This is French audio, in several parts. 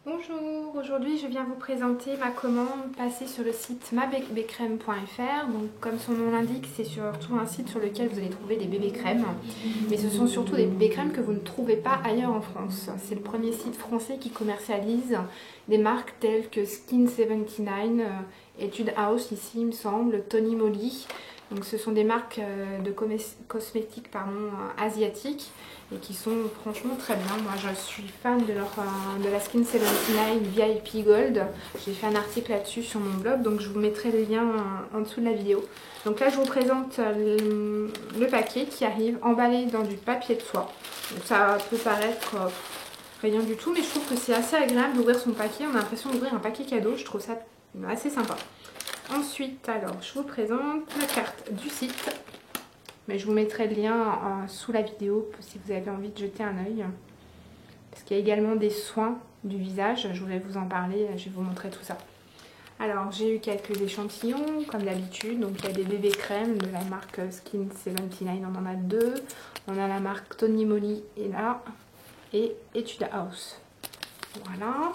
Bonjour, aujourd'hui je viens vous présenter ma commande passée sur le site mabébécrème.fr. Donc comme son nom l'indique, c'est surtout un site sur lequel vous allez trouver des bébés crèmes. Mais ce sont surtout des bébés crèmes que vous ne trouvez pas ailleurs en France. C'est le premier site français qui commercialise des marques telles que Skin 79, Etude House ici il me semble, Tony Moly. Donc ce sont des marques de cosmétiques asiatiques et qui sont franchement très bien. Moi je suis fan de la Skin 79 VIP Gold. J'ai fait un article là-dessus sur mon blog, donc je vous mettrai le lien en dessous de la vidéo. Donc là je vous présente le paquet qui arrive emballé dans du papier de soie. Donc ça peut paraître rien du tout, mais je trouve que c'est assez agréable d'ouvrir son paquet. On a l'impression d'ouvrir un paquet cadeau, je trouve ça assez sympa. Ensuite, alors, je vous présente la carte du site. Mais je vous mettrai le lien sous la vidéo si vous avez envie de jeter un œil. Parce qu'il y a également des soins du visage. Je voulais vous en parler, je vais vous montrer tout ça. Alors, j'ai eu quelques échantillons, comme d'habitude. Donc, il y a des bébés crèmes de la marque Skin 79. On en a deux. On a la marque Tony Moly et là. Et Etude House. Voilà.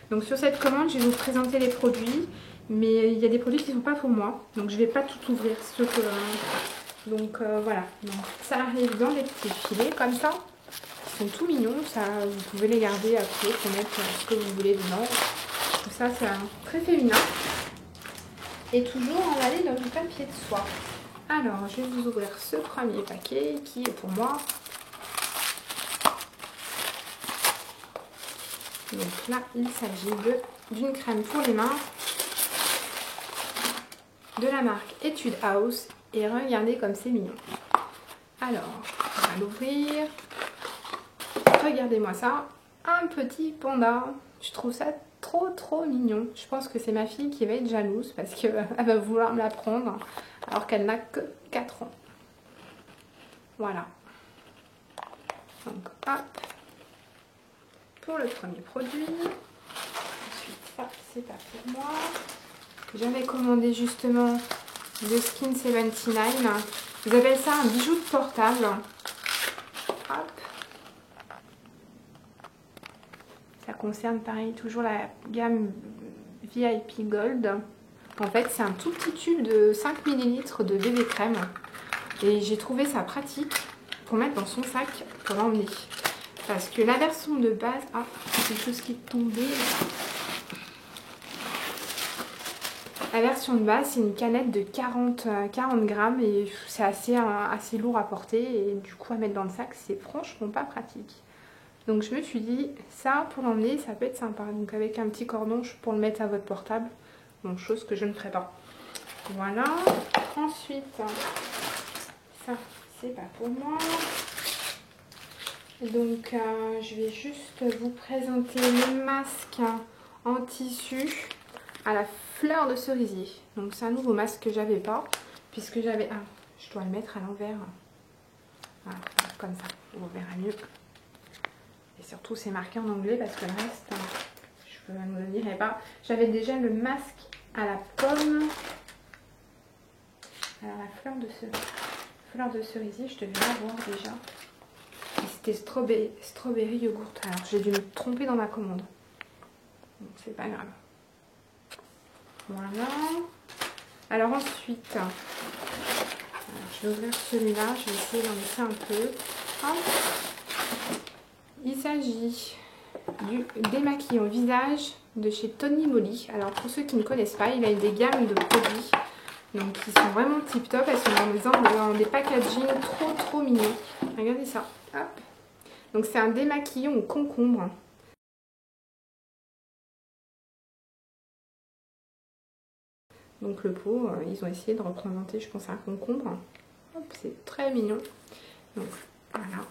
Donc, sur cette commande, je vais vous présenter les produits. Mais il y a des produits qui ne sont pas pour moi, donc je ne vais pas tout ouvrir. Donc voilà, donc, ça arrive dans des petits filets comme ça. Ils sont tout mignons, ça, vous pouvez les garder après pour mettre ce que vous voulez dedans. Tout ça, c'est très féminin. Et toujours emballé dans du papier de soie. Alors, je vais vous ouvrir ce premier paquet qui est pour moi. Donc là, il s'agit d'une crème pour les mains de la marque Etude House et regardez comme c'est mignon. Alors, on va l'ouvrir. Regardez-moi ça, un petit panda. Je trouve ça trop mignon. Je pense que c'est ma fille qui va être jalouse parce qu'elle va vouloir me la prendre alors qu'elle n'a que 4 ans. Voilà. Donc hop, pour le premier produit. Ensuite ça c'est pas pour moi. J'avais commandé justement le Skin 79. Ils appellent ça un bijou de portable. Hop. Ça concerne pareil toujours la gamme VIP Gold. En fait c'est un tout petit tube de 5 ml de bébé crème. Et j'ai trouvé ça pratique pour mettre dans son sac pour l'emmener. Parce que la version de base... Ah, c'est quelque chose qui est tombé. La version de base, c'est une canette de 40 grammes et c'est assez lourd à porter et du coup à mettre dans le sac, c'est franchement pas pratique. Donc je me suis dit, ça pour l'emmener, ça peut être sympa. Donc avec un petit cordon pour le mettre à votre portable, bon, chose que je ne ferai pas. Voilà. Ensuite, ça c'est pas pour moi. Donc je vais juste vous présenter le masque en tissu à la fleur de cerisier. Donc c'est un nouveau masque que j'avais pas puisque j'avais je dois le mettre à l'envers. Voilà, comme ça, vous verrez mieux. Et surtout c'est marqué en anglais parce que le reste je ne le dirai pas. J'avais déjà le masque à la pomme. Alors la fleur de cerisier, je devais l'avoir déjà. C'était strawberry yogourt. Alors j'ai dû me tromper dans ma commande. Donc c'est pas grave. Voilà. Alors ensuite, je vais ouvrir celui-là. Je vais essayer d'en laisser un peu. Hop. Il s'agit du démaquillant visage de chez Tony Moly. Alors pour ceux qui ne connaissent pas, il a des gammes de produits. Donc ils sont vraiment tip top. Elles sont dans des packaging trop mignons. Regardez ça. Hop. Donc c'est un démaquillant au concombre. Donc le pot, ils ont essayé de représenter, je pense, un concombre. C'est très mignon. Donc voilà.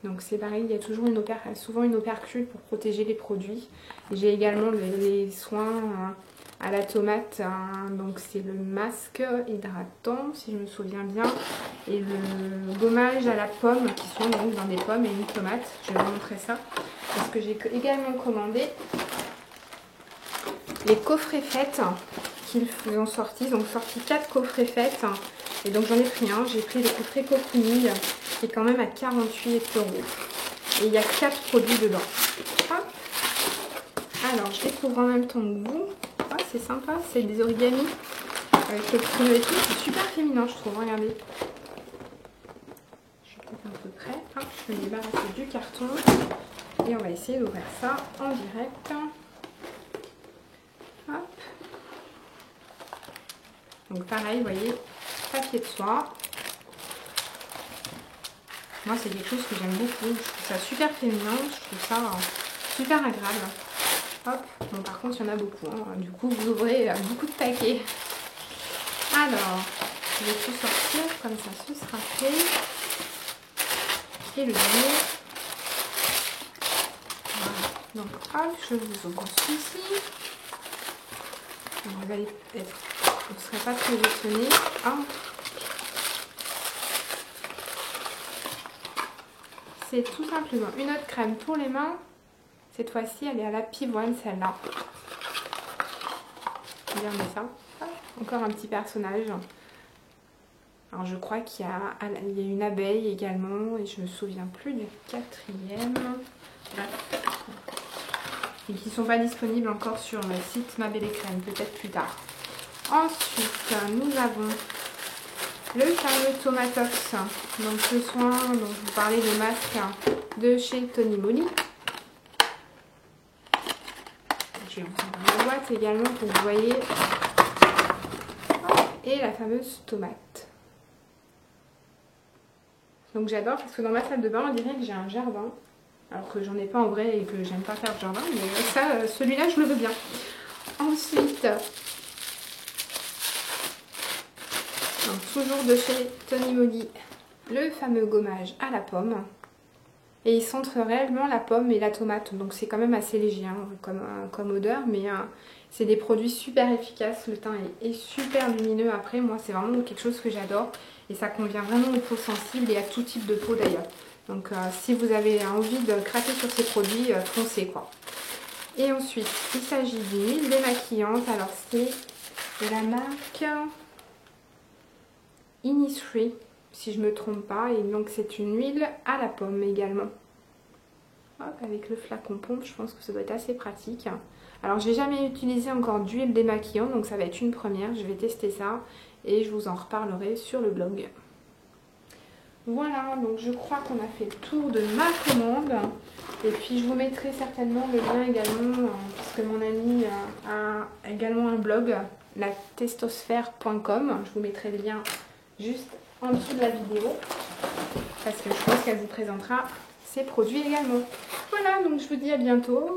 Donc c'est pareil, il y a toujours souvent une opercule pour protéger les produits. J'ai également les soins à la tomate. Donc c'est le masque hydratant, si je me souviens bien. Et le gommage à la pomme, qui sont donc dans des pommes et une tomate. Je vais vous montrer ça. Parce que j'ai également commandé les coffrets fêtes qu'ils ont sortis. Ils ont sorti 4 coffrets fêtes. Et donc j'en ai pris un. J'ai pris le coffret cocooning qui est quand même à 48 €. Et il y a 4 produits dedans. Hop. Alors, je découvre en même temps que vous. Oh, c'est sympa, c'est des origamis avec le crayon et tout. C'est super féminin, je trouve. Regardez. Je suis peut-être un peu près. Hop, je vais me débarrasser du carton. Et on va essayer d'ouvrir ça en direct. Hop. Donc pareil, vous voyez, papier de soie. Moi, c'est quelque chose que j'aime beaucoup. Je trouve ça super féminin. Je trouve ça super agréable. Hop. Bon, par contre, il y en a beaucoup. Hein. Du coup, vous ouvrez beaucoup de paquets. Alors, je vais tout sortir. Comme ça, ce sera fait. Et le dernier. Voilà. Donc, hop, je vous ouvre celui-ci. Vous allez être... Vous ne serez pas très étonné. Hop. C'est tout simplement une autre crème pour les mains. Cette fois-ci, elle est à la pivoine, celle-là. Regardez ça. Encore un petit personnage. Alors, je crois qu'il y a une abeille également. Et je me souviens plus du quatrième. Bref. Et qui ne sont pas disponibles encore sur le site Ma Belle Crème. Peut-être plus tard. Ensuite, nous avons le fameux Tomatox. Donc, ce soin dont je vous parlais, de masque de chez Tony Moly. Je vais vous ouvrir la boîte également pour que vous voyez. Et la fameuse tomate. Donc j'adore parce que dans ma salle de bain, on dirait que j'ai un jardin. Alors que j'en ai pas en vrai et que j'aime pas faire de jardin. Mais ça, celui-là, je le veux bien. Ensuite, donc, toujours de chez Tony Moly, le fameux gommage à la pomme. Et il centre réellement la pomme et la tomate. Donc c'est quand même assez léger hein, comme odeur. Mais c'est des produits super efficaces. Le teint est super lumineux après. Moi c'est vraiment quelque chose que j'adore. Et ça convient vraiment aux peaux sensibles et à tout type de peau d'ailleurs. Donc si vous avez envie de craquer sur ces produits, foncez quoi. Et ensuite il s'agit d'une huile démaquillante. Alors c'est de la marque Innisfree. Si je me trompe pas, et donc c'est une huile à la pomme également. Hop, avec le flacon pompe, je pense que ça doit être assez pratique. Alors j'ai jamais utilisé encore d'huile démaquillante, donc ça va être une première. Je vais tester ça et je vous en reparlerai sur le blog. Voilà, donc je crois qu'on a fait le tour de ma commande. Et puis je vous mettrai certainement le lien également, parce que mon ami a également un blog, latestosphère.com. Je vous mettrai le lien juste en dessous de la vidéo parce que je pense qu'elle vous présentera ses produits également. Voilà, donc je vous dis à bientôt.